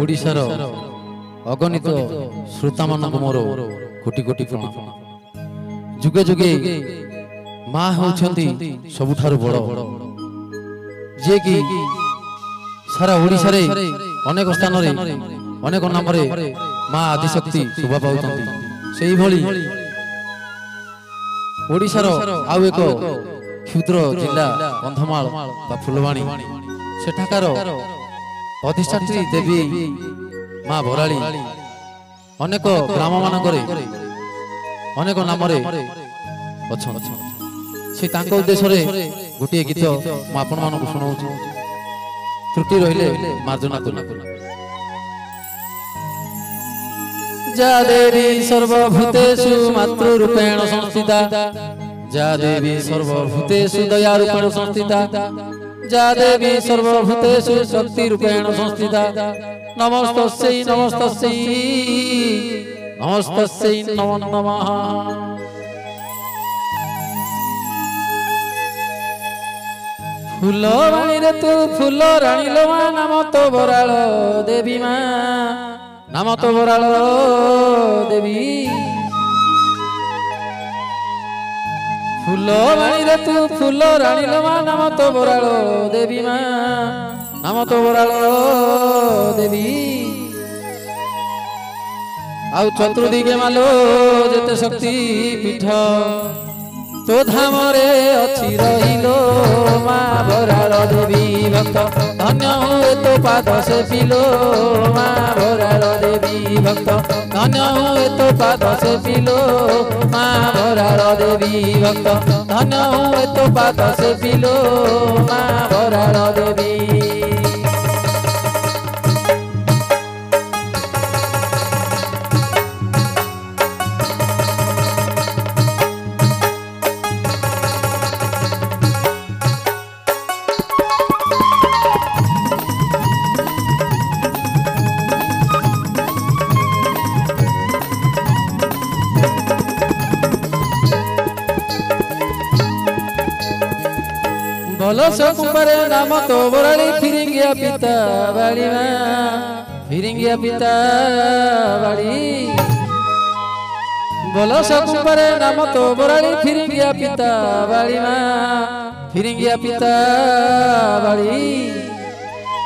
ओडिशार अगणित श्रोता मान मोर कोटि कोटि प्रणाम। जुगे जुगे माँ होउछंती सबुठारु बड़, जे कि सारा ओडिशा रे अनेक स्थान रे अनेक नाम रे माँ आदिशक्ति शोभा पाउछंती। सेही भली ओडिशार आउ एक क्षुद्र जिला कंधमाल बा फुलवाणी सेठाकार अधिष्ठात्री देवी माँ भराली अनेक ग्राम मानकरे अनेक नाम अच्छा से तांको उद्देश्य रे गोटे गीत मु आपण मानकु सुनाउछु। त्रुटि रहिले मार्जना करना। जा देवी सर्वभूतेषु मातृरूपेण संस्थिता, जा देवी सर्वभूतेषु दयारूपेण संस्थिता, जा देवी सर्वभूतेषु शक्ति रूपेण संस्थिता। नमस्तस्यै नमस्तस्यै नमस्तस्यै नमो नमः। फुलवाणी रे तू फुल राणी लो मां, नाम तो बराळ देवी मां, नाम तो बराळ देवी। फुलवाणी रे तू फुल राणी लो मां, नाम तो बराळ देवी मां, नाम तो बराळ देवी। आउ चतुर्दिगे मालो जेते शक्ति पीठ, तो धाम रे अछि रहिलो माँ बराळ देवी भक्त। धन्य हुए तो पाद से पिलो माँ बराळ देवी भक्त, धन्य हुए तो पाद से पिलो माँ बराळ देवी भक्त, धन्य हुए तो पाद से पिलो माँ बराळ देवी। कुंभरे नाम तो बराली, फिरिंगिया पिता बाड़ी मां, फिरिंगिया पिता बाड़ी। बोलो कुंभरे नाम तो बराली, फिरिंगिया पिता बाड़ी मां, फिरिंगिया पिता बाड़ी।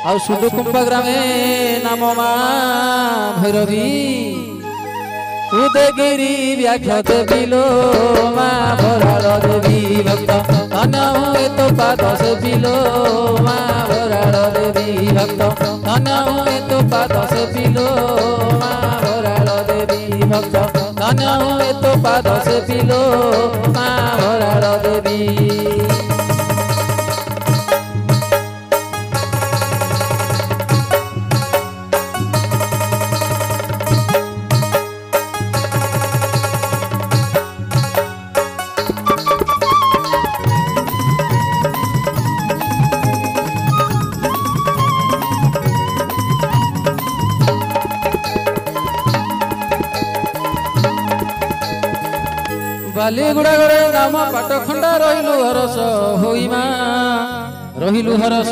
आउ सुदु कुंभ ग्रामे नाम मां भैरवी, उदयगिरी व्याख्यात बिलो माँ बराळ देवी भक्त। धन्य हुए तो पाद से पिलो माँ बराळ देवी भक्त, धन्य हुए तो पाद से पिलो माँ बराळ देवी भक्त, धन्य हुए तो पाद से पिलो माँ बराळ देवी। बालीगुड़ा गरे नाम पाट खंडा, रहिलु हरस होई मां, रहिलु हरस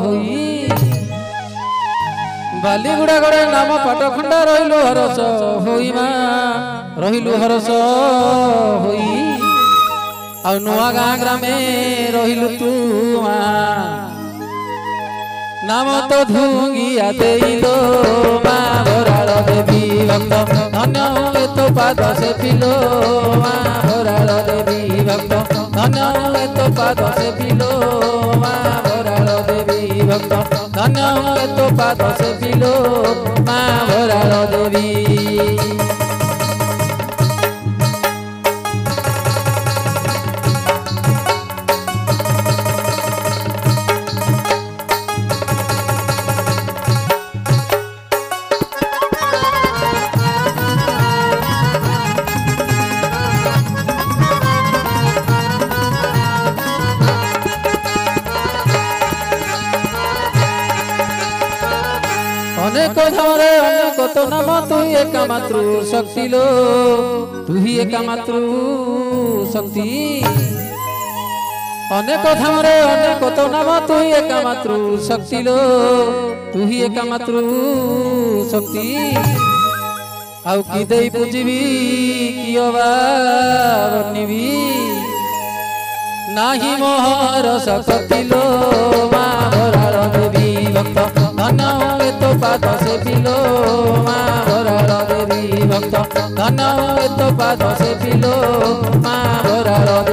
होई। बालीगुड़ा गरे नाम पाट खंडा, रहिलु हरस होई मां, रहिलु हरस होई। आ नुआ गाँ ग्रामे रहिलु तू मां, नाम तो धुंगिया देइलो माँ बराळ देवी भक्त। धन्य हुए तो पाद से पिलो माँ बराळ देवी भक्त, धन्य हुए तो पाद से पिलो माँ बराळ देवी भक्त, धन्य हुए तो पाद से पिलो माँ बराळ देवी। अनेक धरे अनेक तो नाम, तू एक मातृ शक्ति लो, तू ही एक मातृ शक्ति। अनेक धामरे अनेक तो नाम तु ही एका मातृ शक्ति लो तु ही एका मातृ शक्ति आउ की देई पूजिबी कियो बनिबी नाही मोहर सकति लो माँ भरार देवी भक्त धन ए तो पाद से पिलो माँ भरार देवी भक्त धन ए तो पाद से पिलो माँ भरार